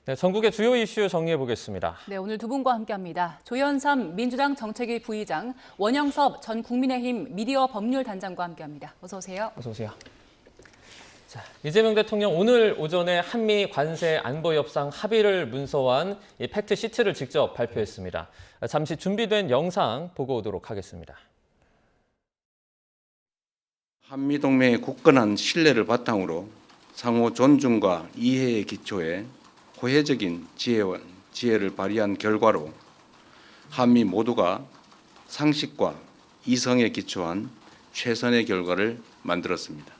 네, 전국의 주요 이슈 정리해 보겠습니다. 네, 오늘 두 분과 함께합니다. 조현삼 민주당 정책위 부의장, 원영섭 전 국민의힘 미디어 법률단장과 함께합니다. 어서 오세요. 어서 오세요. 자, 이재명 대통령 오늘 오전에 한미 관세 안보 협상 합의를 문서화한 이 팩트 시트를 직접 발표했습니다. 잠시 준비된 영상 보고 오도록 하겠습니다. 한미 동맹의 굳건한 신뢰를 바탕으로 상호 존중과 이해의 기초에 호혜적인 지혜를 발휘한 결과로 한미 모두가 상식과 이성에 기초한 최선의 결과를 만들었습니다.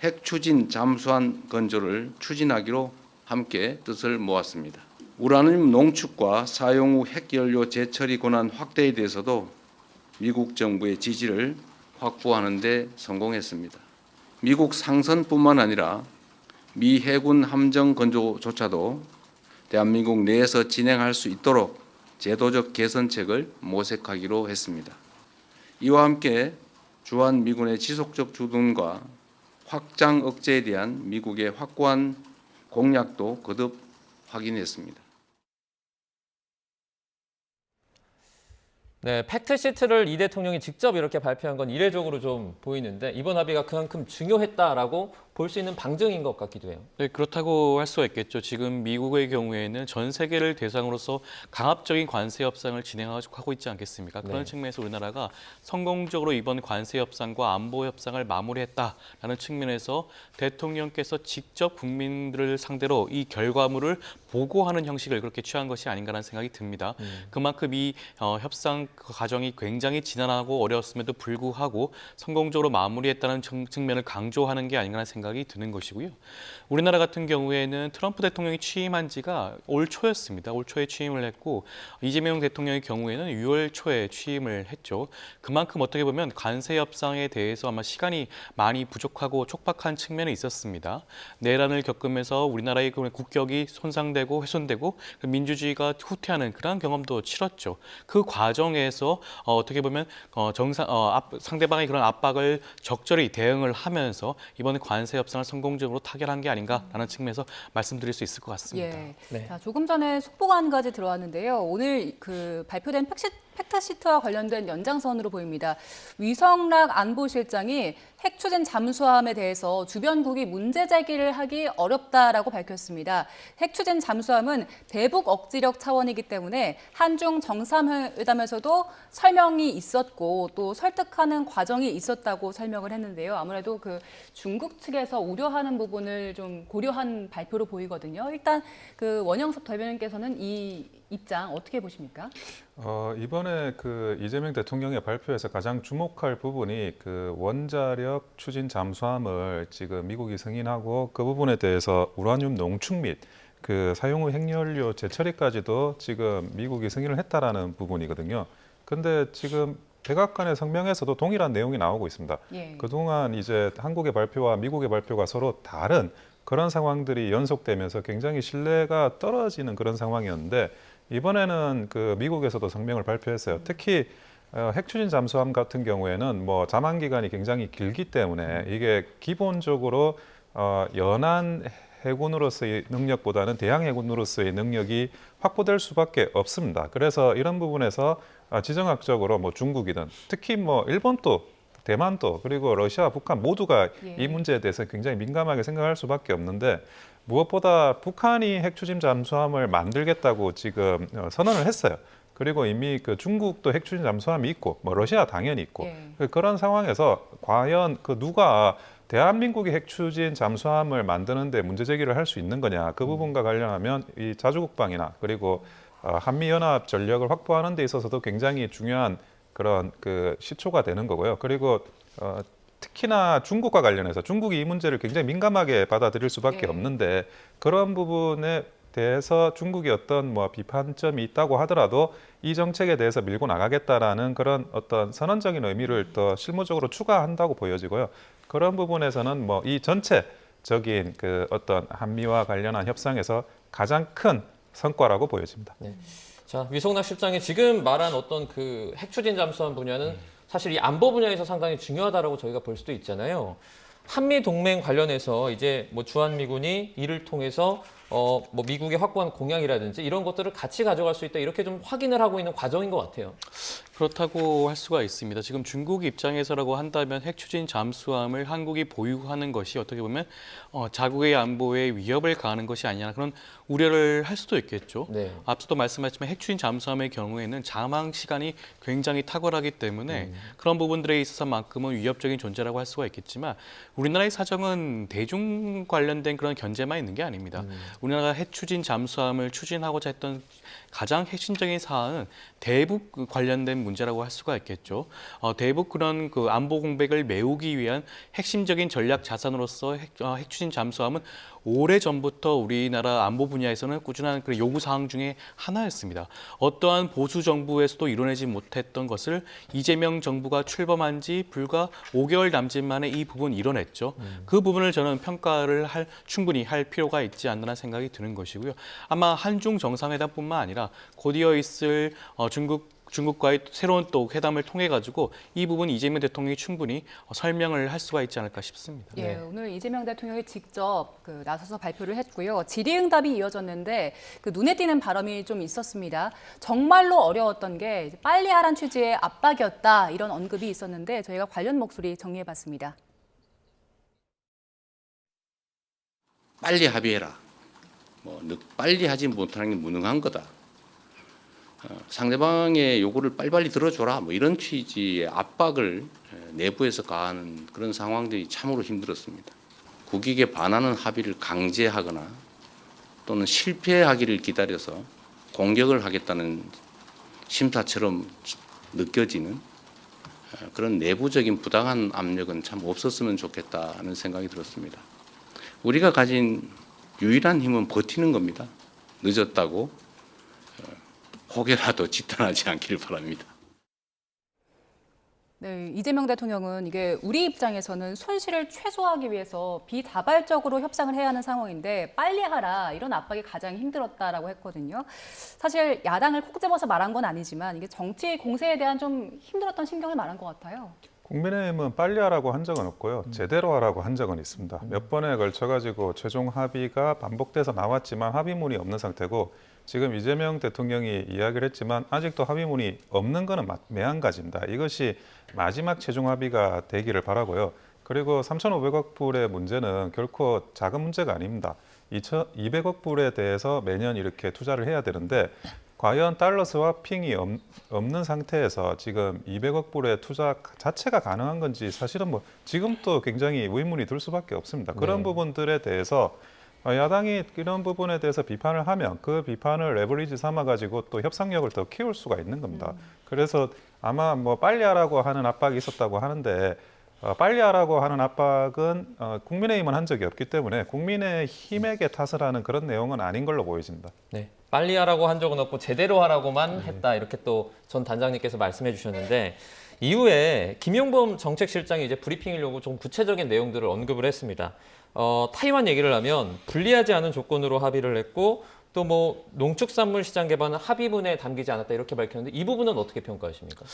핵 추진 잠수함 건조를 추진하기로 함께 뜻을 모았습니다. 우라늄 농축과 사용 후 핵연료 재처리 권한 확대에 대해서도 미국 정부의 지지를 확보하는 데 성공했습니다. 미국 상선뿐만 아니라 미 해군 함정 건조조차도 대한민국 내에서 진행할 수 있도록 제도적 개선책을 모색하기로 했습니다. 이와 함께 주한미군의 지속적 주둔과 확장 억제에 대한 미국의 확고한 공약도 거듭 확인했습니다. 네, 팩트 시트를 이 대통령이 직접 이렇게 발표한 건 이례적으로 좀 보이는데 이번 합의가 그만큼 중요했다라고 볼 수 있는 방증인 것 같기도 해요. 네, 그렇다고 할 수가 있겠죠. 지금 미국의 경우에는 전 세계를 대상으로서 강압적인 관세 협상을 진행하고 있지 않겠습니까? 그런 네. 측면에서 우리나라가 성공적으로 이번 관세 협상과 안보 협상을 마무리했다라는 측면에서 대통령께서 직접 국민들을 상대로 이 결과물을 보고하는 형식을 그렇게 취한 것이 아닌가라는 생각이 듭니다. 그만큼 이 협상 과정이 굉장히 지난하고 어려웠음에도 불구하고 성공적으로 마무리했다는 측면을 강조하는 게 아닌가라는 생각이 드는 것이고요. 우리나라 같은 경우에는 트럼프 대통령이 취임한 지가 올 초였습니다. 올 초에 취임을 했고 이재명 대통령의 경우에는 6월 초에 취임을 했죠. 그만큼 어떻게 보면 관세 협상에 대해서 아마 시간이 많이 부족하고 촉박한 측면이 있었습니다. 내란을 겪으면서 우리나라의 국격이 손상되고 훼손되고 민주주의가 후퇴하는 그런 경험도 치렀죠. 그 과정에서 어떻게 보면 상대방의 그런 압박을 적절히 대응을 하면서 이번에 관세 협상을 성공적으로 타결한 게 아닌가라는 측면에서 말씀드릴 수 있을 것 같습니다. 예. 네. 자, 조금 전에 속보가 한 가지 들어왔는데요. 오늘 그 발표된 팩트 시트와 관련된 연장선으로 보입니다. 위성락 안보실장이 핵 추진 잠수함에 대해서 주변국이 문제 제기를 하기 어렵다라고 밝혔습니다. 핵 추진 잠수함은 대북 억지력 차원이기 때문에 한중 정상회담에서도 설명이 있었고 또 설득하는 과정이 있었다고 설명을 했는데요. 아무래도 그 중국 측에서 우려하는 부분을 좀 고려한 발표로 보이거든요. 일단 그 원영섭 대변인께서는 이 입장 어떻게 보십니까? 이번에 그 이재명 대통령의 발표에서 가장 주목할 부분이 그 원자력 추진 잠수함을 지금 미국이 승인하고 그 부분에 대해서 우라늄 농축 및 그 사용 후 핵연료 재처리까지도 지금 미국이 승인을 했다라는 부분이거든요. 근데 지금 백악관의 성명에서도 동일한 내용이 나오고 있습니다. 예. 그동안 이제 한국의 발표와 미국의 발표가 서로 다른 그런 상황들이 연속되면서 굉장히 신뢰가 떨어지는 그런 상황이었는데 이번에는 그 미국에서도 성명을 발표했어요. 특히 핵 추진 잠수함 같은 경우에는 뭐 잠안 기간이 굉장히 길기 때문에 이게 기본적으로 연안 해군으로서의 능력보다는 대양 해군으로서의 능력이 확보될 수밖에 없습니다. 그래서 이런 부분에서 지정학적으로 뭐 중국이든 특히 뭐 일본도 대만도 그리고 러시아, 북한 모두가 이 문제에 대해서 굉장히 민감하게 생각할 수밖에 없는데 무엇보다 북한이 핵 추진 잠수함을 만들겠다고 지금 선언을 했어요. 그리고 이미 그 중국도 핵 추진 잠수함이 있고 뭐 러시아 당연히 있고 그런 상황에서 과연 그 누가 대한민국이 핵 추진 잠수함을 만드는데 문제 제기를 할 수 있는 거냐 그 부분과 관련하면 이 자주국방이나 그리고 한미연합 전력을 확보하는 데 있어서도 굉장히 중요한 그런 그 시초가 되는 거고요. 그리고 특히나 중국과 관련해서 중국이 이 문제를 굉장히 민감하게 받아들일 수밖에 없는데 그런 부분에 대해서 중국이 어떤 뭐 비판점이 있다고 하더라도 이 정책에 대해서 밀고 나가겠다라는 그런 어떤 선언적인 의미를 더 실무적으로 추가한다고 보여지고요. 그런 부분에서는 뭐 이 전체적인 그 어떤 한미와 관련한 협상에서 가장 큰 성과라고 보여집니다. 네. 자, 위성락 실장이 지금 말한 어떤 그 핵 추진 잠수함 분야는 사실 이 안보 분야에서 상당히 중요하다라고 저희가 볼 수도 있잖아요. 한미 동맹 관련해서 이제 뭐 주한미군이 이를 통해서 뭐 미국의 확고한 공약이라든지 이런 것들을 같이 가져갈 수 있다 이렇게 좀 확인을 하고 있는 과정인 것 같아요. 그렇다고 할 수가 있습니다. 지금 중국 입장에서라고 한다면 핵 추진 잠수함을 한국이 보유하는 것이 어떻게 보면 자국의 안보에 위협을 가하는 것이 아니냐 그런 우려를 할 수도 있겠죠. 네. 앞서도 말씀하셨지만 핵 추진 잠수함의 경우에는 잠항 시간이 굉장히 탁월하기 때문에 그런 부분들에 있어서만큼은 위협적인 존재라고 할 수가 있겠지만 우리나라의 사정은 대중 관련된 그런 견제만 있는 게 아닙니다. 우리나라가 핵 추진 잠수함을 추진하고자 했던 가장 핵심적인 사안은 대북 관련된 문제라고 할 수가 있겠죠. 대북 그런 그 안보 공백을 메우기 위한 핵심적인 전략 자산으로서 핵 추진 잠수함은 오래 전부터 우리나라 안보 분야에서는 꾸준한 그 요구 사항 중에 하나였습니다. 어떠한 보수 정부에서도 이뤄내지 못했던 것을 이재명 정부가 출범한 지 불과 5개월 남짓 만에 이 부분 이뤄냈죠. 그 부분을 저는 평가를 충분히 할 필요가 있지 않나 생각이 드는 것이고요. 아마 한중 정상회담뿐만 아니라 곧이어 있을 중국과의 새로운 또 회담을 통해 가지고 이 부분 이재명 대통령이 충분히 설명을 할 수가 있지 않을까 싶습니다. 예, 오늘 이재명 대통령이 직접 나서서 발표를 했고요. 질의응답이 이어졌는데 눈에 띄는 발언이 좀 있었습니다. 정말로 어려웠던 게 빨리 하란 취지의 압박이었다 이런 언급이 있었는데 저희가 관련 목소리 정리해봤습니다. 빨리 합의해라. 빨리 하지 못하는 게 무능한 거다. 상대방의 요구를 빨리빨리 들어줘라. 이런 취지의 압박을 내부에서 가하는 그런 상황들이 참으로 힘들었습니다. 국익에 반하는 합의를 강제하거나 또는 실패하기를 기다려서 공격을 하겠다는 심사처럼 느껴지는 그런 내부적인 부당한 압력은 참 없었으면 좋겠다는 생각이 들었습니다. 우리가 가진 유일한 힘은 버티는 겁니다. 늦었다고 혹여라도 지탄하지 않기를 바랍니다. 네, 이재명 대통령은 이게 우리 입장에서는 손실을 최소화하기 위해서 비자발적으로 협상을 해야 하는 상황인데 빨리 하라 이런 압박이 가장 힘들었다라고 했거든요. 사실 야당을 콕 집어서 말한 건 아니지만 이게 정치 공세에 대한 좀 힘들었던 심경을 말한 것 같아요. 국민의힘은 빨리 하라고 한 적은 없고요. 제대로 하라고 한 적은 있습니다. 몇 번에 걸쳐가지고 최종 합의가 반복돼서 나왔지만 합의문이 없는 상태고 지금 이재명 대통령이 이야기를 했지만 아직도 합의문이 없는 거는 매한가지입니다. 이것이 마지막 최종 합의가 되기를 바라고요. 그리고 3,500억 불의 문제는 결코 작은 문제가 아닙니다. 200억 불에 대해서 매년 이렇게 투자를 해야 되는데 과연 달러 스와핑이 없는 상태에서 지금 200억 불의 투자 자체가 가능한 건지 사실은 지금도 굉장히 의문이 들 수밖에 없습니다. 그런 네. 부분들에 대해서 야당이 이런 부분에 대해서 비판을 하면 그 비판을 레버리지 삼아가지고 또 협상력을 더 키울 수가 있는 겁니다. 그래서 아마 빨리 하라고 하는 압박이 있었다고 하는데 빨리 하라고 하는 압박은 국민의힘은 한 적이 없기 때문에 국민의힘에게 탓을 하는 그런 내용은 아닌 걸로 보여집니다. 네, 빨리 하라고 한 적은 없고 제대로 하라고만 했다 이렇게 또 전 단장님께서 말씀해 주셨는데 이후에 김용범 정책실장이 이제 브리핑을 요구 좀 구체적인 내용들을 언급을 했습니다. 타이완 얘기를 하면 불리하지 않은 조건으로 합의를 했고 또 농축산물 시장 개발은 합의문에 담기지 않았다 이렇게 밝혔는데 이 부분은 어떻게 평가하십니까?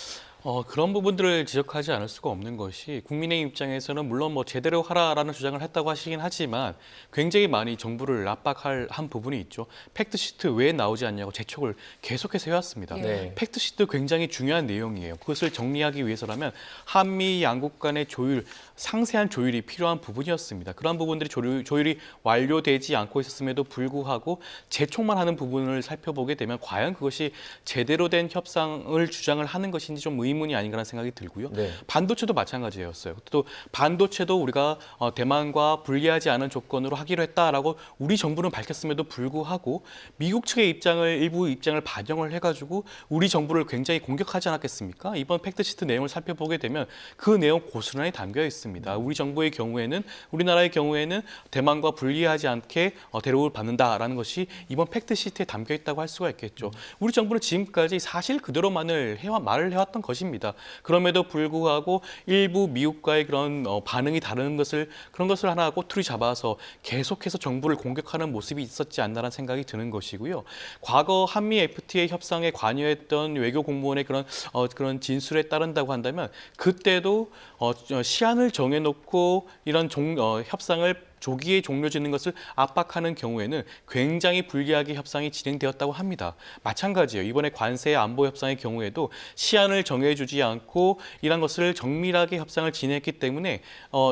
그런 부분들을 지적하지 않을 수가 없는 것이 국민의 입장에서는 물론 제대로 하라라는 주장을 했다고 하시긴 하지만 굉장히 많이 정부를 압박할 한 부분이 있죠. 팩트시트 왜 나오지 않냐고 재촉을 계속해서 해왔습니다. 네. 팩트시트 굉장히 중요한 내용이에요. 그것을 정리하기 위해서라면 한미 양국 간의 조율, 상세한 조율이 필요한 부분이었습니다. 그런 부분들이 조율이 완료되지 않고 있었음에도 불구하고 재촉만 하는 부분을 살펴보게 되면 과연 그것이 제대로 된 협상을 주장을 하는 것인지 좀 의문이 아닌가라는 생각이 들고요. 네. 반도체도 마찬가지였어요. 또 반도체도 우리가 대만과 불리하지 않은 조건으로 하기로 했다라고 우리 정부는 밝혔음에도 불구하고 미국 측의 일부 입장을 반영을 해가지고 우리 정부를 굉장히 공격하지 않았겠습니까? 이번 팩트시트 내용을 살펴보게 되면 그 내용 고스란히 담겨 있습니다. 우리 정부의 경우에는 우리나라의 경우에는 대만과 불리하지 않게 대우를 받는다라는 것이 이번 팩트시트에 담겨 있다고 할 수가 있겠죠. 우리 정부는 지금까지 사실 그대로 말을 해왔던 것입니다. 그럼에도 불구하고 일부 미국과의 그런 반응이 다른 그런 것을 하나 꼬투리 잡아서 계속해서 정부를 공격하는 모습이 있었지 않나라는 생각이 드는 것이고요. 과거 한미 FTA 협상에 관여했던 외교 공무원의 그런 진술에 따른다고 한다면 그때도 시한을 정해놓고 이런 협상을 조기에 종료짓는 것을 압박하는 경우에는 굉장히 불리하게 협상이 진행되었다고 합니다. 마찬가지예요. 이번에 관세 안보 협상의 경우에도 시한을 정해주지 않고 이런 것을 정밀하게 협상을 진행했기 때문에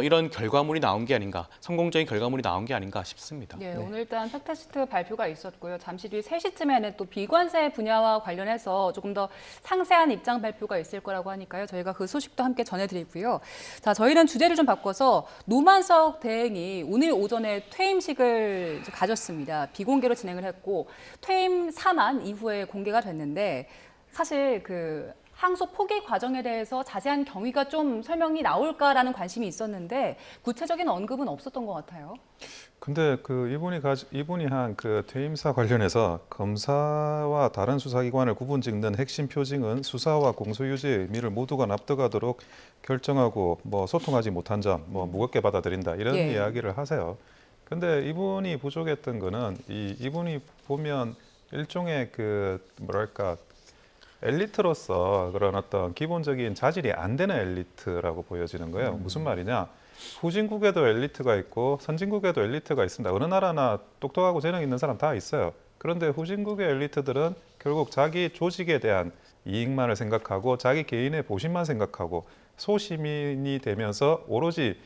이런 결과물이 나온 게 아닌가, 성공적인 결과물이 나온 게 아닌가 싶습니다. 네, 오늘 일단 팩트시트 발표가 있었고요. 잠시 뒤 3시쯤에는 또 비관세 분야와 관련해서 조금 더 상세한 입장 발표가 있을 거라고 하니까요. 저희가 그 소식도 함께 전해드리고요. 자, 저희는 주제를 좀 바꿔서 노만석 대행이 오늘 오전에 퇴임식을 가졌습니다. 비공개로 진행을 했고 퇴임 4만 이후에 공개가 됐는데 사실 그 항소 포기 과정에 대해서 자세한 경위가 좀 설명이 나올까라는 관심이 있었는데 구체적인 언급은 없었던 것 같아요. 근데 그 이분이 한 그 퇴임사 관련해서 검사와 다른 수사기관을 구분짓는 핵심 표징은 수사와 공소유지의 의미를 모두가 납득하도록 결정하고 뭐 소통하지 못한 점 뭐 무겁게 받아들인다 이런 예. 이야기를 하세요. 근데 이분이 부족했던 거는 이분이 보면 일종의 그 뭐랄까 엘리트로서 그런 어떤 기본적인 자질이 안 되는 엘리트라고 보여지는 거예요. 무슨 말이냐? 후진국에도 엘리트가 있고 선진국에도 엘리트가 있습니다. 어느 나라나 똑똑하고 재능 있는 사람 다 있어요. 그런데 후진국의 엘리트들은 결국 자기 조직에 대한 이익만을 생각하고 자기 개인의 보신만 생각하고 소시민이 되면서 오로지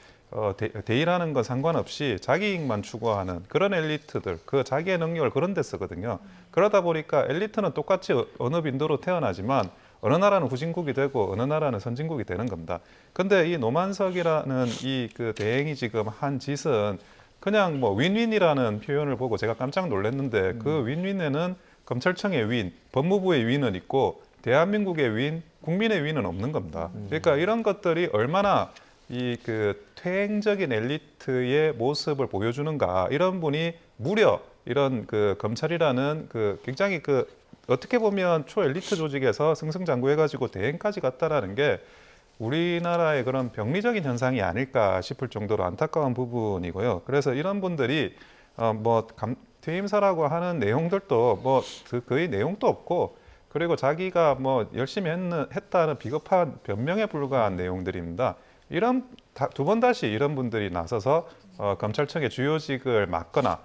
대의라는 건 상관없이 자기 이익만 추구하는 그런 엘리트들, 그 자기의 능력을 그런 데 쓰거든요. 그러다 보니까 엘리트는 똑같이 어느 빈도로 태어나지만 어느 나라는 후진국이 되고 어느 나라는 선진국이 되는 겁니다. 근데 이 노만석이라는 이 그 대행이 지금 한 짓은 그냥 뭐 윈윈이라는 표현을 보고 제가 깜짝 놀랐는데 그 윈윈에는 검찰청의 윈, 법무부의 윈은 있고 대한민국의 윈, 국민의 윈은 없는 겁니다. 그러니까 이런 것들이 얼마나 이 그 퇴행적인 엘리트의 모습을 보여주는가. 이런 분이 무려 이런 그 검찰이라는 그 굉장히 그 어떻게 보면 초엘리트 조직에서 승승장구해가지고 대행까지 갔다라는 게 우리나라의 그런 병리적인 현상이 아닐까 싶을 정도로 안타까운 부분이고요. 그래서 이런 분들이 퇴임사라고 하는 내용들도 뭐 거의 내용도 없고 그리고 자기가 뭐 열심히 했다는 비겁한 변명에 불과한 내용들입니다. 두 번 다시 이런 분들이 나서서 검찰청의 주요직을 맡거나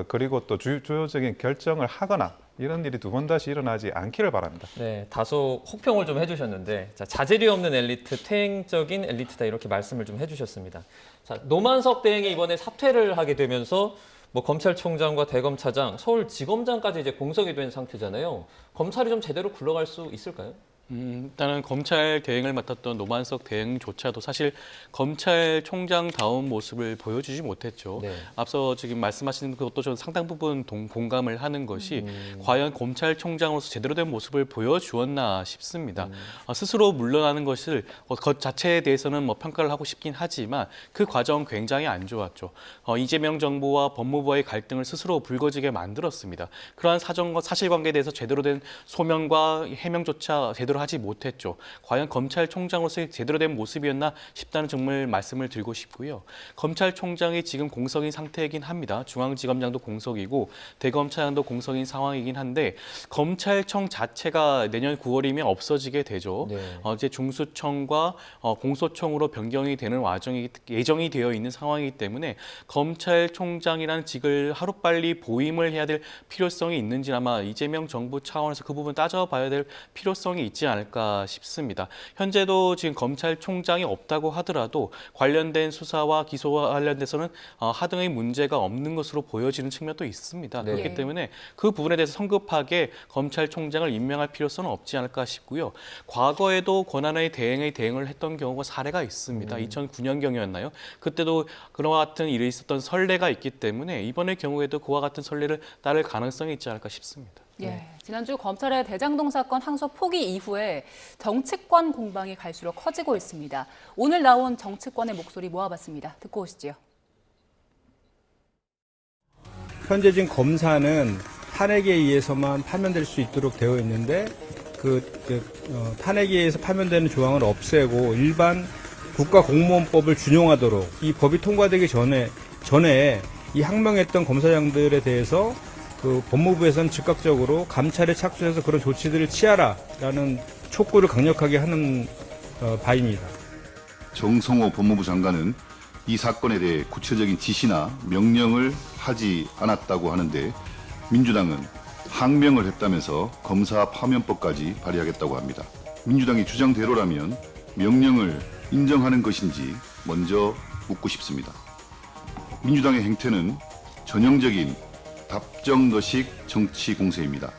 그리고 또 주요적인 결정을 하거나 이런 일이 두 번 다시 일어나지 않기를 바랍니다. 네, 다소 혹평을 좀 해주셨는데 자, 자질이 없는 엘리트, 퇴행적인 엘리트다 이렇게 말씀을 좀 해주셨습니다. 자, 노만석 대행이 이번에 사퇴를 하게 되면서 뭐 검찰총장과 대검차장, 서울지검장까지 이제 공석이 된 상태잖아요. 검찰이 좀 제대로 굴러갈 수 있을까요? 일단은 검찰 대행을 맡았던 노만석 대행조차도 사실 검찰총장다운 모습을 보여주지 못했죠. 네. 앞서 지금 말씀하시는 것도 저는 상당 부분 공감을 하는 것이 과연 검찰총장으로서 제대로 된 모습을 보여주었나 싶습니다. 스스로 물러나는 것을 것 자체에 대해서는 뭐 평가를 하고 싶긴 하지만 그 과정 굉장히 안 좋았죠. 이재명 정부와 법무부와의 갈등을 스스로 불거지게 만들었습니다. 그러한 사정과 사실관계에 대해서 제대로 된 소명과 해명조차 제대로 하지 못했죠. 과연 검찰총장으로서의 제대로 된 모습이었나 싶다는 정말 말씀을 드리고 싶고요. 검찰총장이 지금 공석인 상태이긴 합니다. 중앙지검장도 공석이고 대검차장도 공석인 상황이긴 한데 검찰청 자체가 내년 9월이면 없어지게 되죠. 네. 이제 중수청과 공소청으로 변경이 되는 와정이 예정이 되어 있는 상황이기 때문에 검찰총장이라는 직을 하루빨리 보임을 해야 될 필요성이 있는지 아마 이재명 정부 차원에서 그 부분 따져봐야 될 필요성이 있지 않을까 싶습니다. 현재도 지금 검찰총장이 없다고 하더라도 관련된 수사와 기소와 관련돼서는 하등의 문제가 없는 것으로 보여지는 측면도 있습니다. 네. 그렇기 때문에 그 부분에 대해서 성급하게 검찰총장을 임명할 필요성은 없지 않을까 싶고요. 과거에도 권한의 대행을 했던 경우가 사례가 있습니다. 2009년경이었나요? 그때도 그와 같은 일이 있었던 선례가 있기 때문에 이번의 경우에도 그와 같은 선례를 따를 가능성이 있지 않을까 싶습니다. 예, 지난주 검찰의 대장동 사건 항소 포기 이후에 정치권 공방이 갈수록 커지고 있습니다. 오늘 나온 정치권의 목소리 모아봤습니다. 듣고 오시죠. 현재 지금 검사는 탄핵에 의해서만 파면될 수 있도록 되어 있는데 탄핵에 의해서 파면되는 조항을 없애고 일반 국가공무원법을 준용하도록 이 법이 통과되기 전에 이 항명했던 검사장들에 대해서 그 법무부에서는 즉각적으로 감찰에 착수해서 그런 조치들을 취하라라는 촉구를 강력하게 하는 바입니다. 정성호 법무부 장관은 이 사건에 대해 구체적인 지시나 명령을 하지 않았다고 하는데 민주당은 항명을 했다면서 검사 파면법까지 발의하겠다고 합니다. 민주당의 주장대로라면 명령을 인정하는 것인지 먼저 묻고 싶습니다. 민주당의 행태는 전형적인 답정너식 정치 공세입니다.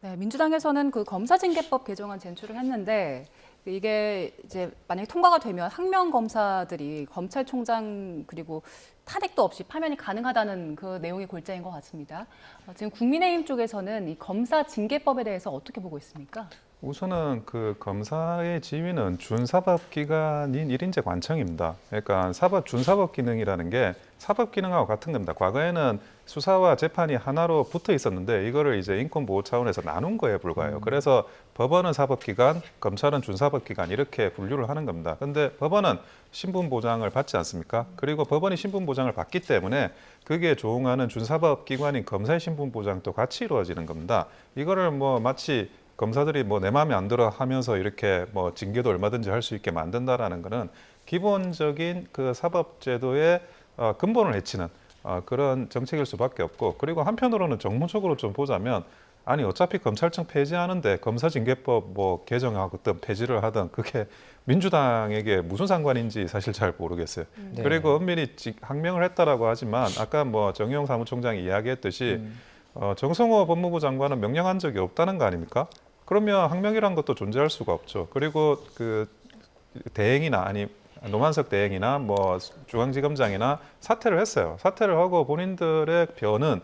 네, 민주당에서는 그 검사징계법 개정안 제출을 했는데 이게 이제 만약에 통과가 되면 항명 검사들이 검찰총장 그리고 탄핵도 없이 파면이 가능하다는 그 내용이 골자인 것 같습니다. 지금 국민의힘 쪽에서는 이 검사징계법에 대해서 어떻게 보고 있습니까? 우선은 그 검사의 지위는 준사법기관인 1인제 관청입니다. 그러니까 준사법기능이라는 게 사법기능하고 같은 겁니다. 과거에는 수사와 재판이 하나로 붙어 있었는데 이거를 이제 인권보호 차원에서 나눈 거에 불과해요. 그래서 법원은 사법기관, 검찰은 준사법기관 이렇게 분류를 하는 겁니다. 근데 법원은 신분보장을 받지 않습니까? 그리고 법원이 신분보장을 받기 때문에 그게 조응하는 준사법기관인 검사의 신분보장도 같이 이루어지는 겁니다. 이거를 뭐 마치 검사들이 뭐 내 마음에 안 들어 하면서 이렇게 뭐 징계도 얼마든지 할 수 있게 만든다라는 거는 기본적인 그 사법제도의 근본을 해치는 그런 정책일 수밖에 없고, 그리고 한편으로는 정무적으로 좀 보자면 아니 어차피 검찰청 폐지하는데 검사징계법 뭐 개정하든 폐지를 하든 그게 민주당에게 무슨 상관인지 사실 잘 모르겠어요. 네. 그리고 엄밀히 항명을 했다라고 하지만 아까 뭐 정의용 사무총장이 이야기했듯이 정성호 법무부 장관은 명령한 적이 없다는 거 아닙니까? 그러면 항명이란 것도 존재할 수가 없죠. 그리고 그 대행이나 아니 노만석 대행이나 뭐 중앙지검장이나 사퇴를 했어요. 사퇴를 하고 본인들의 변은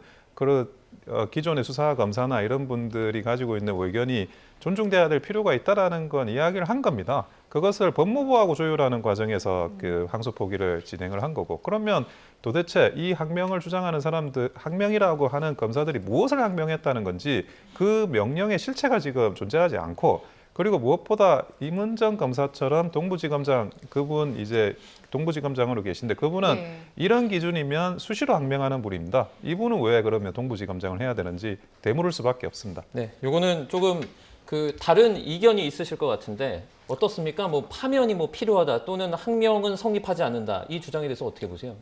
기존의 수사 검사나 이런 분들이 가지고 있는 의견이 존중돼야 될 필요가 있다라는 건 이야기를 한 겁니다. 그것을 법무부하고 조율하는 과정에서 그 항소 포기를 진행을 한 거고, 그러면 도대체 이 항명을 주장하는 사람들, 항명이라고 하는 검사들이 무엇을 항명했다는 건지 그 명령의 실체가 지금 존재하지 않고, 그리고 무엇보다 임은정 검사처럼 동부지검장, 그분 이제 동부지검장으로 계신데 그분은 네. 이런 기준이면 수시로 항명하는 분입니다. 이분은 왜 그러면 동부지검장을 해야 되는지 되물을 수밖에 없습니다. 네, 요거는 조금 그 다른 이견이 있으실 것 같은데 어떻습니까? 뭐 파면이 뭐 필요하다 또는 항명은 성립하지 않는다, 이 주장에 대해서 어떻게 보세요?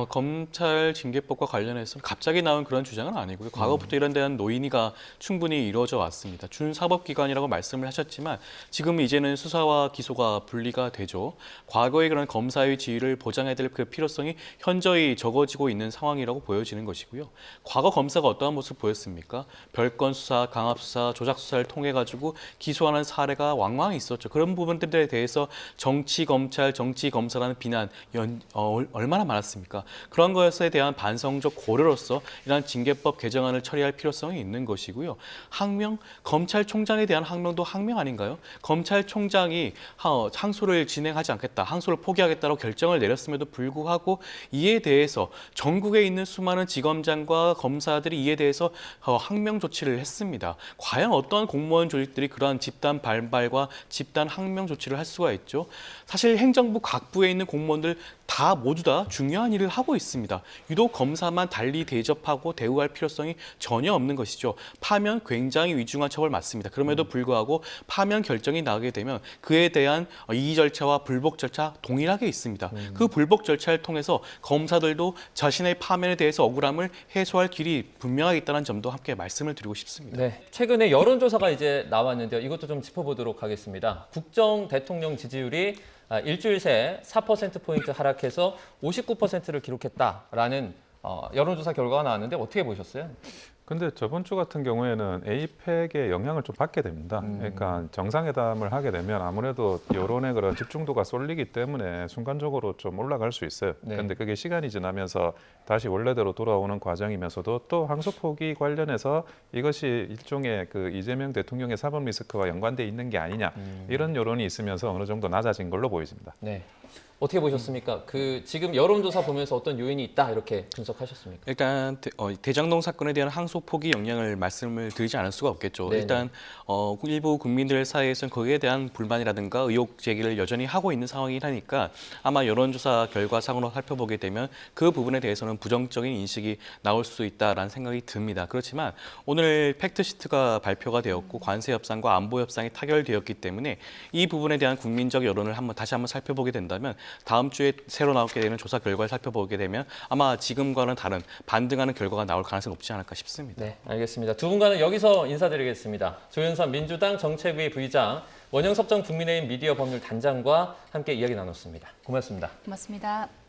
검찰 징계법과 관련해서 갑자기 나온 그런 주장은 아니고요. 과거부터 이런 데한 논의가 충분히 이루어져 왔습니다. 준사법기관이라고 말씀을 하셨지만 지금 이제는 수사와 기소가 분리가 되죠. 과거의 그런 검사의 지위를 보장해야 될 그 필요성이 현저히 적어지고 있는 상황이라고 보여지는 것이고요. 과거 검사가 어떠한 모습을 보였습니까? 별건 수사, 강압 수사, 조작 수사를 통해 가지고 기소하는 사례가 왕왕 있었죠. 그런 부분들에 대해서 정치 검찰, 정치 검사라는 비난 얼마나 많았습니까? 그런 것에 대한 반성적 고려로서 이러한 징계법 개정안을 처리할 필요성이 있는 것이고요. 항명, 검찰총장에 대한 항명도 항명 아닌가요? 검찰총장이 항소를 진행하지 않겠다, 항소를 포기하겠다고 결정을 내렸음에도 불구하고 이에 대해서 전국에 있는 수많은 지검장과 검사들이 이에 대해서 항명 조치를 했습니다. 과연 어떠한 공무원 조직들이 그러한 집단 반발과 집단 항명 조치를 할 수가 있죠? 사실 행정부 각부에 있는 공무원들 모두 다 중요한 일을 하고 있습니다. 유독 검사만 달리 대접하고 대우할 필요성이 전혀 없는 것이죠. 파면 굉장히 위중한 처벌 맞습니다. 그럼에도 불구하고 파면 결정이 나게 되면 그에 대한 이의 절차와 불복 절차 동일하게 있습니다. 그 불복 절차를 통해서 검사들도 자신의 파면에 대해서 억울함을 해소할 길이 분명하게 있다는 점도 함께 말씀을 드리고 싶습니다. 네, 최근에 여론조사가 이제 나왔는데요. 이것도 좀 짚어보도록 하겠습니다. 국정 대통령 지지율이 일주일 새 4%포인트 하락해서 59%를 기록했다라는 여론조사 결과가 나왔는데 어떻게 보셨어요? 근데 저번 주 같은 경우에는 에이펙의 영향을 좀 받게 됩니다. 그러니까 정상회담을 하게 되면 아무래도 여론의 그런 집중도가 쏠리기 때문에 순간적으로 좀 올라갈 수 있어요. 네. 근데 그게 시간이 지나면서 다시 원래대로 돌아오는 과정이면서도 또 항소 포기 관련해서 이것이 일종의 그 이재명 대통령의 사법 리스크와 연관돼 있는 게 아니냐, 이런 여론이 있으면서 어느 정도 낮아진 걸로 보여집니다. 네. 어떻게 보셨습니까? 지금 여론조사 보면서 어떤 요인이 있다 이렇게 분석하셨습니까? 일단 대장동 사건에 대한 항소 소폭의 영향을 말씀을 드리지 않을 수가 없겠죠. 네네. 일단 일부 국민들 사이에서는 거기에 대한 불만이라든가 의혹 제기를 여전히 하고 있는 상황이긴 하니까 아마 여론조사 결과상으로 살펴보게 되면 그 부분에 대해서는 부정적인 인식이 나올 수 있다라는 생각이 듭니다. 그렇지만 오늘 팩트시트가 발표가 되었고 관세 협상과 안보 협상이 타결되었기 때문에 이 부분에 대한 국민적 여론을 다시 한번 살펴보게 된다면 다음 주에 새로 나오게 되는 조사 결과를 살펴보게 되면 아마 지금과는 다른 반등하는 결과가 나올 가능성이 높지 않을까 싶습니다. 네, 알겠습니다. 두 분과는 여기서 인사드리겠습니다. 조윤선 민주당 정책위 부의장, 원영섭 전 국민의힘 미디어 법률 단장과 함께 이야기 나눴습니다. 고맙습니다. 고맙습니다.